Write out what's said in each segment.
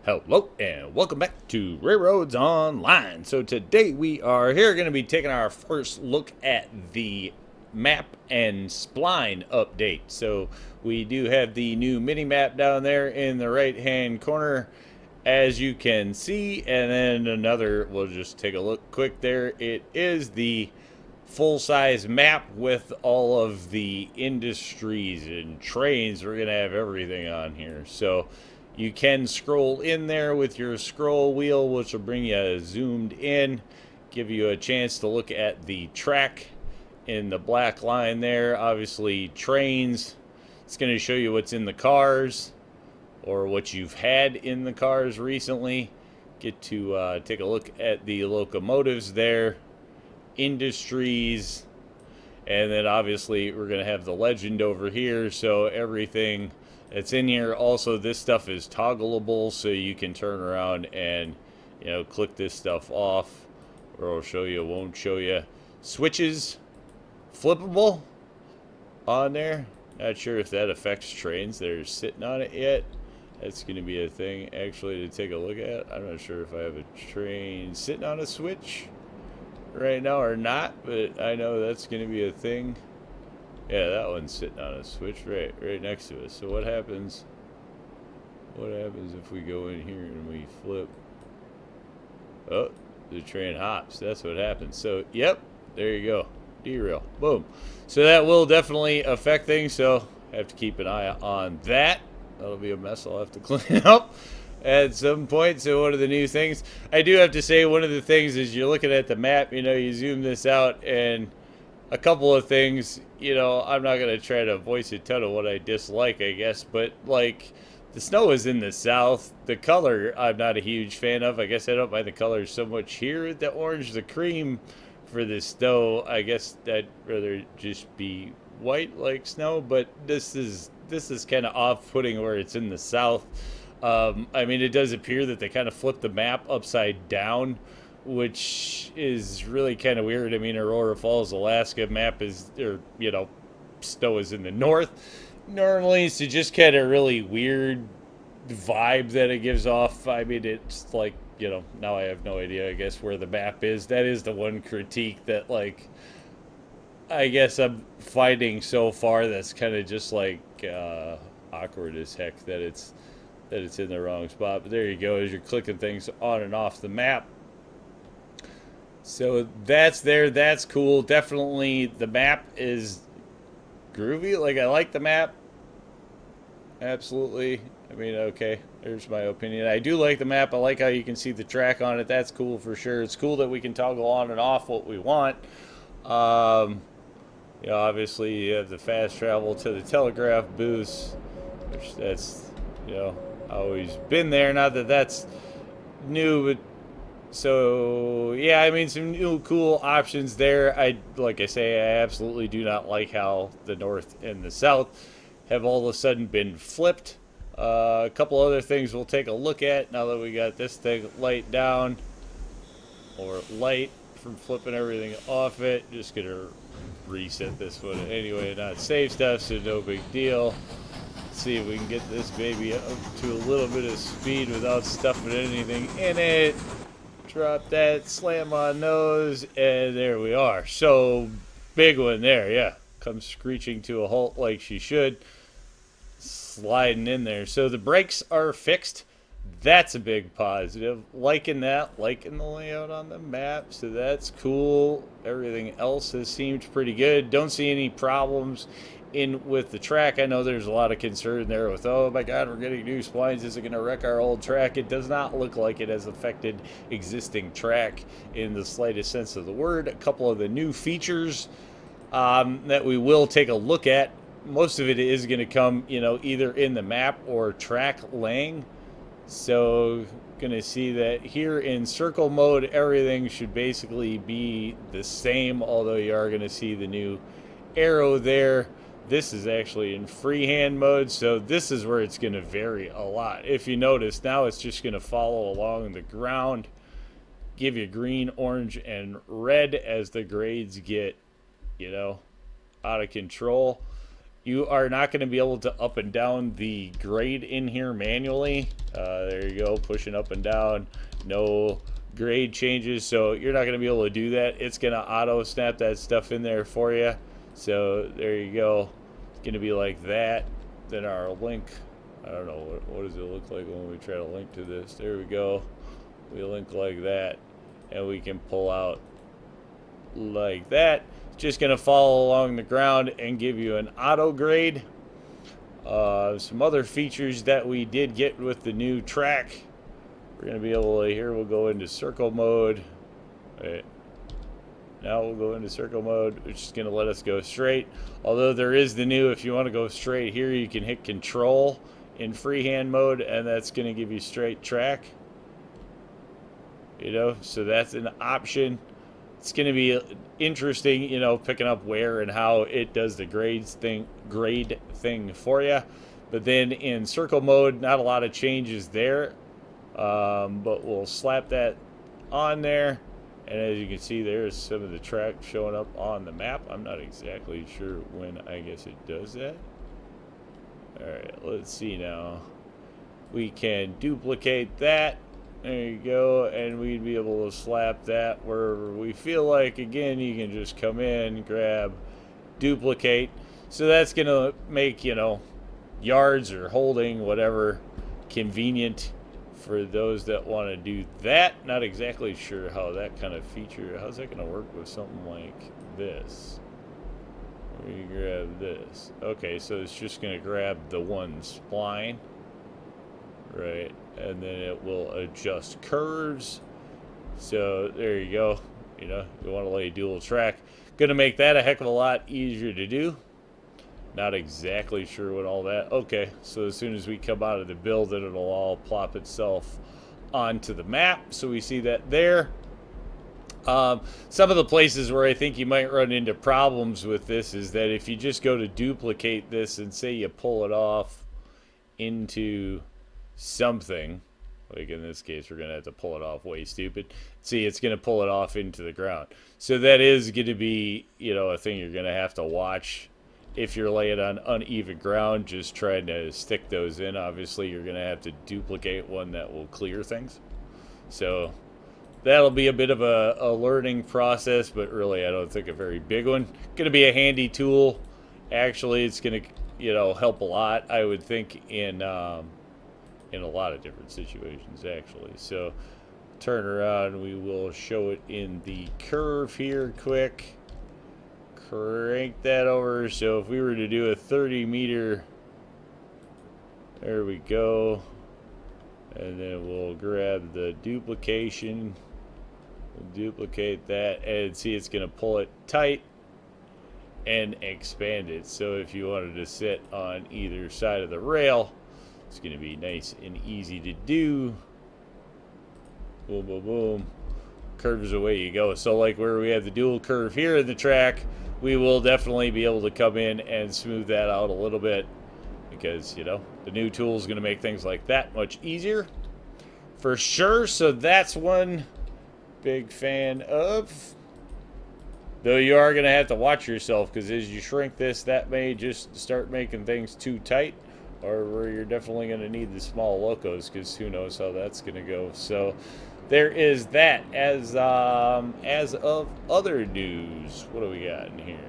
Hello and welcome back to RailRoads Online. So today we are here going to be taking our first look at the map and spline update. So we do have the new mini map down there in the right hand corner, as you can see, and then another, we'll just take a look quick there. It is the full-size map with all of the industries and trains. We're going to have everything on here. So you can scroll in there with your scroll wheel, which will bring you zoomed in, give you a chance to look at the track in the black line there. Obviously, trains. It's going to show you what's in the cars or what you've had in the cars recently. Get to take a look at the locomotives there, industries, and then obviously we're going to have the legend over here. So everything it's in here. Also, this stuff is toggleable, so you can turn around and, click this stuff off, or it'll show you, won't show you. Switches, flippable on there. Not sure if that affects trains that are sitting on it yet. That's going to be a thing, actually, to take a look at. I'm not sure if I have a train sitting on a switch right now or not, but I know that's going to be a thing. Yeah, that one's sitting on a switch right next to us. So what happens if we go in here and we flip? Oh, the train hops. That's what happens. So, yep, there you go. Derail. Boom. So that will definitely affect things, so I have to keep an eye on that. That'll be a mess I'll have to clean up at some point. So one of the new things, I do have to say, one of the things is you're looking at the map, you zoom this out, and a couple of things, I'm not going to try to voice a ton of what I dislike, I guess, but, like, the snow is in the south. The color I'm not a huge fan of. I guess I don't mind the color so much here. The orange, the cream for the snow, I guess I'd rather just be white like snow, but this is kind of off-putting where it's in the south. I mean, it does appear that they kind of flipped the map upside down, which is really kind of weird. I mean, Aurora Falls, Alaska map is, snow is in the north normally, so just kind of really weird vibe that it gives off. I mean, it's like, now I have no idea, I guess, where the map is. That is the one critique that, like, I guess I'm finding so far that's kind of just, like, awkward as heck that it's in the wrong spot. But there you go, as you're clicking things on and off the map. So that's there. That's cool. Definitely the map is groovy. Like, I like the map. Absolutely. I mean, okay, there's my opinion. I do like the map. I like how you can see the track on it. That's cool for sure. It's cool that we can toggle on and off what we want. Obviously you have the fast travel to the telegraph booths, which that's, always been there. Not that that's new, but so, yeah, I mean, some new cool options there. Like I say, I absolutely do not like how the north and the south have all of a sudden been flipped. A couple other things we'll take a look at now that we got this thing light down, or light from flipping everything off it. Just gonna reset this one anyway, not save stuff, so no big deal. Let's see if we can get this baby up to a little bit of speed without stuffing anything in it. Drop that, slam on nose, and there we are. So, big one there, yeah. Comes screeching to a halt like she should. Sliding in there. So the brakes are fixed. That's a big positive. Liking that. Liking the layout on the map. So that's cool. Everything else has seemed pretty good. Don't see any problems with the track. I know there's a lot of concern there with, oh my god, we're getting new splines, is it going to wreck our old track? It does not look like it has affected existing track in the slightest sense of the word. A couple of the new features that we will take a look at, most of it is going to come, either in the map or track laying. So going to see that here in circle mode, everything should basically be the same, although you are going to see the new arrow there. This is actually in freehand mode, so this is where it's going to vary a lot. If you notice, now it's just going to follow along the ground, give you green, orange, and red as the grades get, out of control. You are not going to be able to up and down the grade in here manually. There you go, pushing up and down. No grade changes, so you're not going to be able to do that. It's going to auto snap that stuff in there for you. So there you go. It's going to be like that. Then our link, I don't know, what does it look like when we try to link to this? There we go. We link like that, and we can pull out like that. It's just going to follow along the ground and give you an auto grade. Some other features that we did get with the new track. We're going to be able to, here we'll go into circle mode. Right. Now we'll go into circle mode, which is going to let us go straight. Although there is the new, if you want to go straight here, you can hit control in freehand mode, and that's going to give you straight track. You know, so that's an option. It's going to be interesting, you know, picking up where and how it does the grade thing for you. But then in circle mode, not a lot of changes there. But we'll slap that on there. And as you can see, there's some of the track showing up on the map. I'm not exactly sure when I guess it does that. Alright, let's see now. We can duplicate that. There you go, and we'd be able to slap that wherever we feel like. Again, you can just come in, grab, duplicate. So that's going to make, you know, yards or holding, whatever, convenient for those that want to do that. Not exactly sure how that kind of feature, how's that going to work with something like this? We grab this. Okay, so it's just going to grab the one spline. Right, and then it will adjust curves. So there you go. You know, you want to lay dual track. Going to make that a heck of a lot easier to do. Not exactly sure what all that. Okay, so as soon as we come out of the build, it'll all plop itself onto the map. So we see that there. Some of the places where I think you might run into problems with this is that if you just go to duplicate this and say you pull it off into something, like in this case we're gonna have to pull it off way stupid. See, it's gonna pull it off into the ground. So that is gonna be, you know, a thing you're gonna have to watch if you're laying on uneven ground, just trying to stick those in. Obviously you're gonna have to duplicate one that will clear things. So that'll be a bit of a learning process, but really I don't think a very big one. Gonna be a handy tool. Actually, it's gonna, you know, help a lot, I would think, in a lot of different situations, actually. So turn around, we will show it in the curve here quick. Crank that over. So if we were to do a 30 meter, there we go. And then we'll grab the duplication. We'll duplicate that, and see, it's going to pull it tight and expand it. So if you wanted to sit on either side of the rail, it's going to be nice and easy to do. Boom, boom, boom. Curves away you go. So like where we have the dual curve here in the track, we will definitely be able to come in and smooth that out a little bit, because, you know, the new tool is going to make things like that much easier for sure. So that's one big fan of. Though you are going to have to watch yourself, because as you shrink this, that may just start making things too tight, or where you're definitely going to need the small locos, because who knows how that's going to go. So there is that. As of other news, what do we got in here?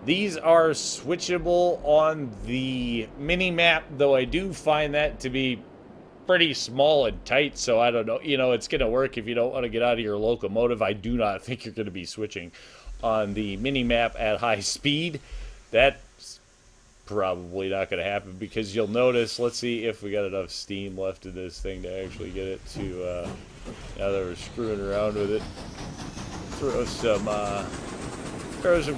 These are switchable on the mini map, though I do find that to be pretty small and tight, so I don't know. You know, it's going to work if you don't want to get out of your locomotive. I do not think you're going to be switching on the mini map at high speed. That's probably not going to happen, because you'll notice, let's see if we got enough steam left in this thing to actually get it to, now that we're screwing around with it, throw some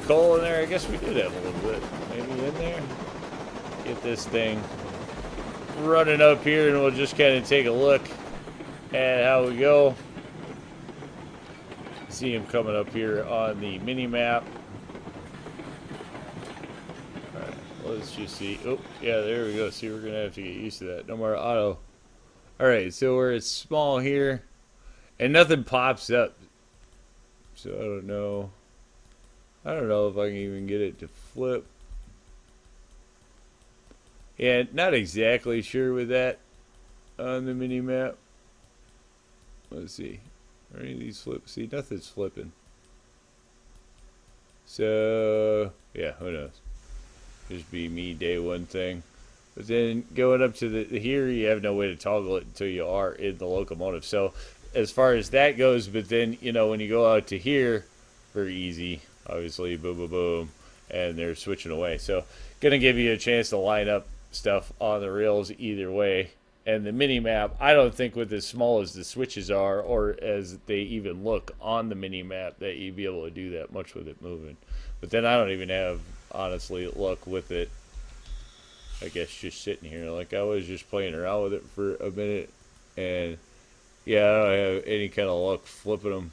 coal in there. I guess we did have a little bit maybe in there. Get this thing running up here, and we'll just kind of take a look at how we go. See him coming up here on the mini map. Alright, let's just see. Oh, yeah, there we go. See, we're going to have to get used to that. No more auto. Alright, so where it's small here, and nothing pops up. So I don't know. I don't know if I can even get it to flip. Yeah, not exactly sure with that on the mini map. Let's see. Are any of these flip? See, nothing's flipping. So yeah, who knows? Just be me day one thing. But then going up to the here, you have no way to toggle it until you are in the locomotive. So as far as that goes, but then when you go out to here, very easy. Obviously, boom, boom, boom, and they're switching away. So gonna give you a chance to line up stuff on the rails either way. And the mini map, I don't think with as small as the switches are, or as they even look on the mini map, that you'd be able to do that much with it moving. But then I don't even have, honestly, luck with it. I guess just sitting here, like I was just playing around with it for a minute, and yeah, I don't have any kind of luck flipping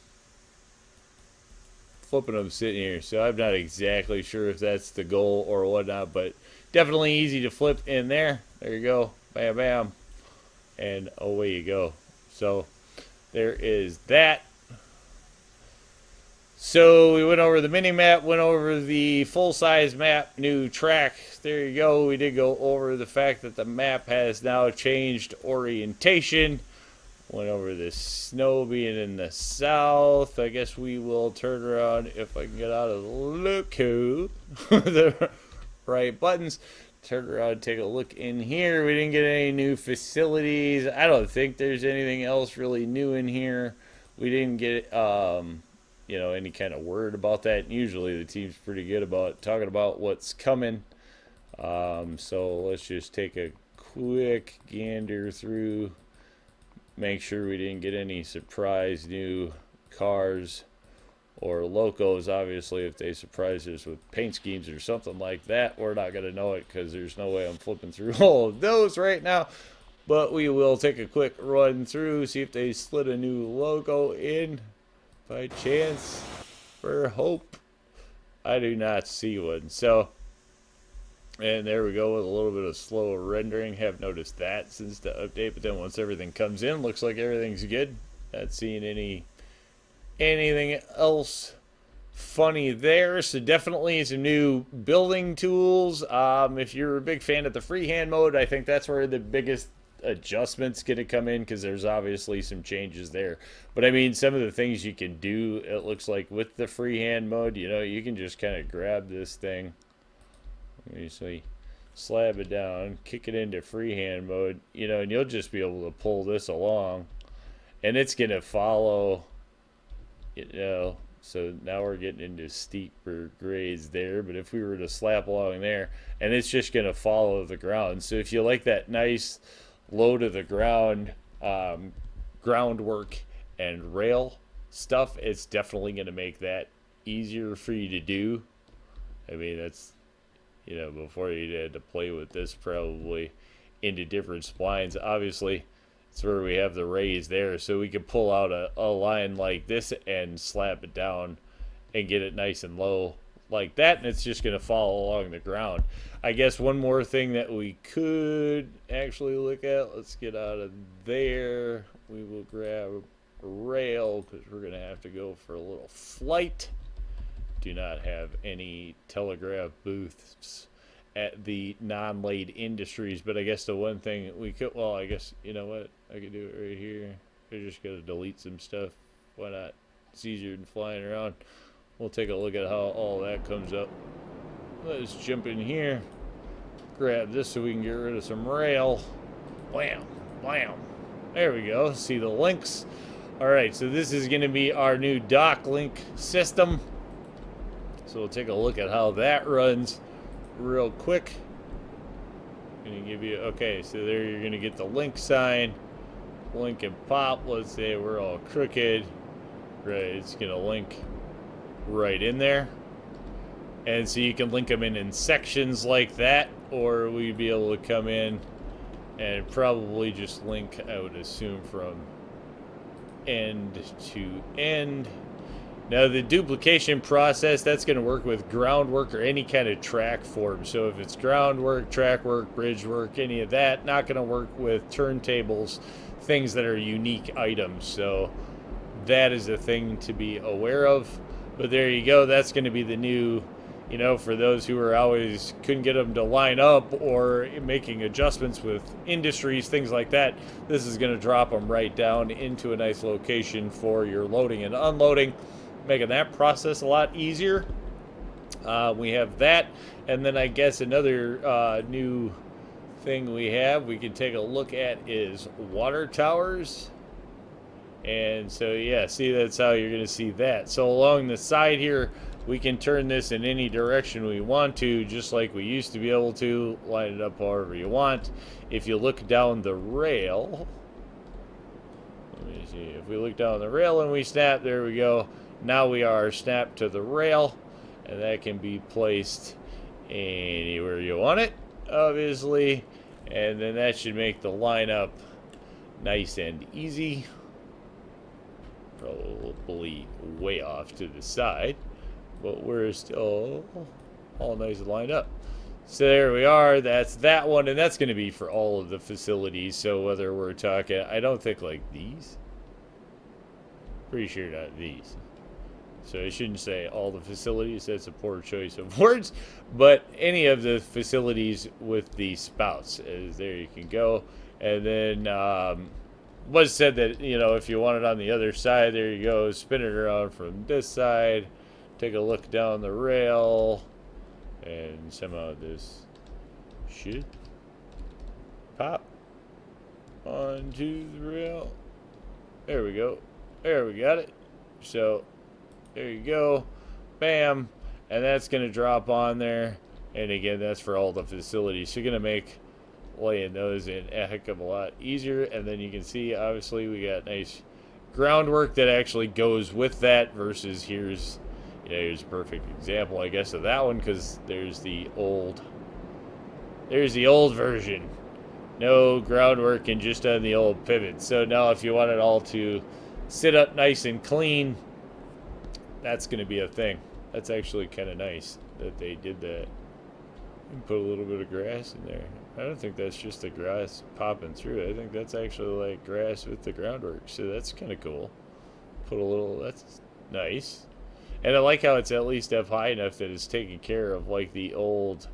them sitting here. So I'm not exactly sure if that's the goal or whatnot, but definitely easy to flip in there. There you go, bam, bam. And away you go. So there is that. So we went over the mini map, went over the full size map, new track. There you go. We did go over the fact that the map has now changed orientation. Went over the snow being in the south. I guess we will turn around if I can get out of the loco. The right buttons. Turn around, take a look in here. We didn't get any new facilities. I don't think there's anything else really new in here. We didn't get, any kind of word about that. And usually the team's pretty good about talking about what's coming. So let's just take a quick gander through. Make sure we didn't get any surprise new cars or locos. Obviously, if they surprise us with paint schemes or something like that, we're not going to know it because there's no way I'm flipping through all of those right now. But we will take a quick run through, see if they slid a new logo in by chance, for hope. I do not see one. So, and there we go with a little bit of slow rendering. Have noticed that since the update, but then once everything comes in, looks like everything's good. Not seeing anything else funny there. So definitely some new building tools. If you're a big fan of the freehand mode, I think that's where the biggest adjustments going to come in, because there's obviously some changes there. But I mean, some of the things you can do, it looks like with the freehand mode, you can just kind of grab this thing. Let me see. Slab it down, kick it into freehand mode, and you'll just be able to pull this along, and it's going to follow. So now we're getting into steeper grades there, but if we were to slap along there, and it's just going to follow the ground. So if you like that nice low to the ground groundwork and rail stuff, it's definitely going to make that easier for you to do. I mean, that's before you had to play with this probably into different splines. Obviously it's where we have the raise there, so we could pull out a line like this and slap it down and get it nice and low like that, and it's just going to follow along the ground. I guess one more thing that we could actually look at, let's get out of there. We will grab a rail because we're going to have to go for a little flight. Do not have any telegraph booths at the non-laid industries, but I guess the one thing we could, well, I guess, you know what, I could do it right here. I just gotta delete some stuff. Why not? It's easier than flying around. We'll take a look at how all that comes up. Let's jump in here, grab this so we can get rid of some rail. Blam, blam. There we go. See the links. All right, so this is going to be our new dock link system. So we'll take a look at how that runs real quick. Gonna give you, okay, so there you're gonna get the link sign, link and pop. Let's say we're all crooked, right? It's gonna link right in there, and so you can link them in sections like that, or we'd be able to come in and probably just link, I would assume, from end to end. Now the duplication process, that's going to work with groundwork or any kind of track form. So if it's groundwork, track work, bridge work, any of that, not going to work with turntables, things that are unique items. So that is a thing to be aware of. But there you go. That's going to be the new you know, for those who are always couldn't get them to line up or making adjustments with industries, things like that, this is going to drop them right down into a nice location for your loading and unloading, making that process a lot easier. We have that, and then I guess another new thing we can take a look at is water towers. And so yeah, see, that's how you're going to see that. So along the side here, we can turn this in any direction we want to, just like we used to be able to. Line it up however you want. If you look down the rail, let me see, if we look down the rail and we snap, there we go. Now we are snapped to the rail, and that can be placed anywhere you want it, obviously. And then that should make the lineup nice and easy. Probably way off to the side, but we're still all nice and lined up. So there we are. That's that one, and that's going to be for all of the facilities. So whether we're talking, I don't think like these. Pretty sure not these. So I shouldn't say all the facilities. That's a poor choice of words. But any of the facilities with the spouts, is there you can go. And then was said that, you know, if you want it on the other side, there you go. Spin it around from this side. Take a look down the rail. And somehow this should pop onto the rail. There we go. There we got it. So there you go. Bam. And that's going to drop on there. And again, that's for all the facilities. So you're going to make laying those in a heck of a lot easier. And then you can see, obviously, we got nice groundwork that actually goes with that versus here's, you know, here's a perfect example, I guess, of that one, because there's the old version. No groundwork and just on the old pivot. So now if you want it all to sit up nice and clean, that's going to be a thing. That's actually kind of nice that they did that. And put a little bit of grass in there. I don't think that's just the grass popping through. I think that's actually like grass with the groundwork. So that's kind of cool. Put a little, that's nice. And I like how it's at least up high enough that it's taking care of like the old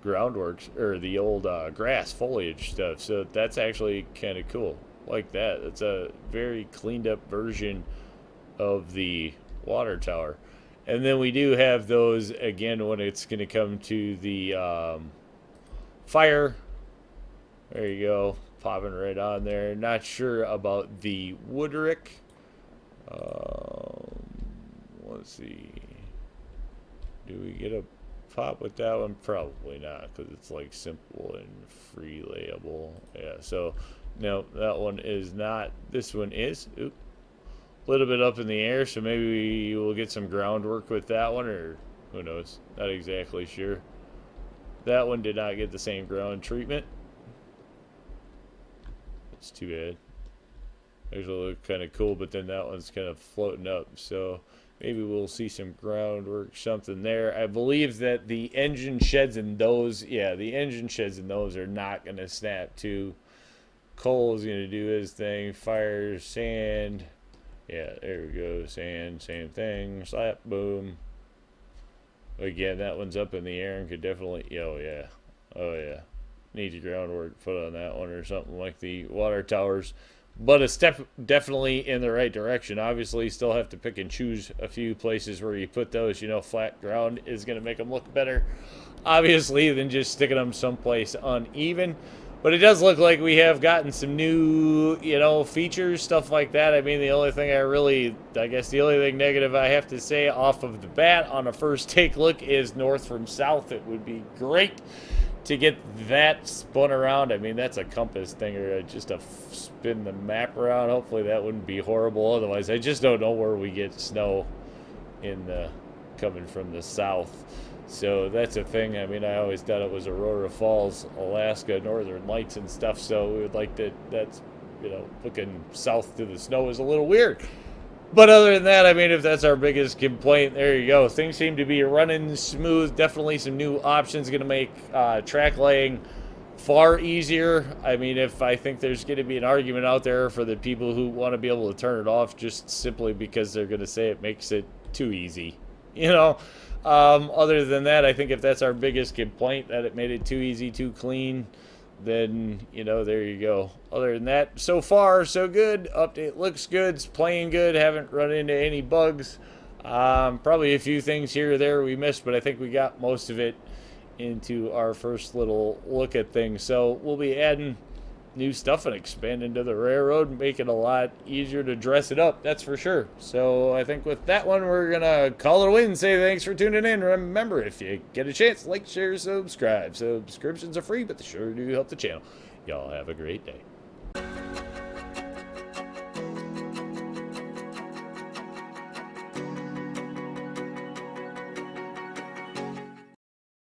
groundwork or the old grass foliage stuff. So that's actually kind of cool. Like that. It's a very cleaned up version of the water tower. And then we do have those again when it's going to come to the fire. There you go, popping right on there. Not sure about the Woodrick. Let's see. Do we get a pop with that one? Probably not, because it's like simple and free layable. Yeah, so no, that one is not. This one is. Oop. A little bit up in the air, so maybe we'll get some groundwork with that one, or who knows, not exactly sure. That one did not get the same ground treatment. It's too bad. Actually look kind of cool, but then that one's kind of floating up, so maybe we'll see some groundwork, something there. I believe that the engine sheds in those, yeah, the engine sheds in those are not going to snap to. Cole's going to do his thing, fire, sand. Yeah, there we go. Sand, same thing. Slap, boom. Again, that one's up in the air and could definitely. Oh yeah, oh yeah. Need the groundwork put on that one or something like the water towers. But a step definitely in the right direction. Obviously, still have to pick and choose a few places where you put those. You know, flat ground is going to make them look better, obviously, than just sticking them someplace uneven. But it does look like we have gotten some new, you know, features, stuff like that. I mean, the only thing I guess the only thing negative I have to say off of the bat on a first take look is north from south. It would be great to get that spun around. I mean, that's a compass thing or just a spin the map around. Hopefully that wouldn't be horrible. Otherwise, I just don't know where we get snow in the coming from the south. So that's a thing. I mean, I always thought it was Aurora Falls, Alaska, Northern Lights and stuff. So we would like that. That's, you know, looking south to the snow is a little weird. But other than that, I mean, if that's our biggest complaint, there you go. Things seem to be running smooth. Definitely some new options going to make track laying far easier. I mean, I think there's going to be an argument out there for the people who want to be able to turn it off just simply because they're going to say it makes it too easy. you know. Other than that, I think if that's our biggest complaint, that it made it too easy, too clean, then, you know, there you go. Other than that, so far, so good. Update looks good. It's playing good. Haven't run into any bugs. Probably a few things here or there we missed, but I think we got most of it into our first little look at things. So we'll be adding new stuff and expanding to the railroad and make it a lot easier to dress it up, that's for sure. So I think with that one, we're gonna call it a win and say thanks for tuning in. Remember, if you get a chance, like, share, subscribe. Subscriptions are free, but they sure do help the channel. Y'all have a great day.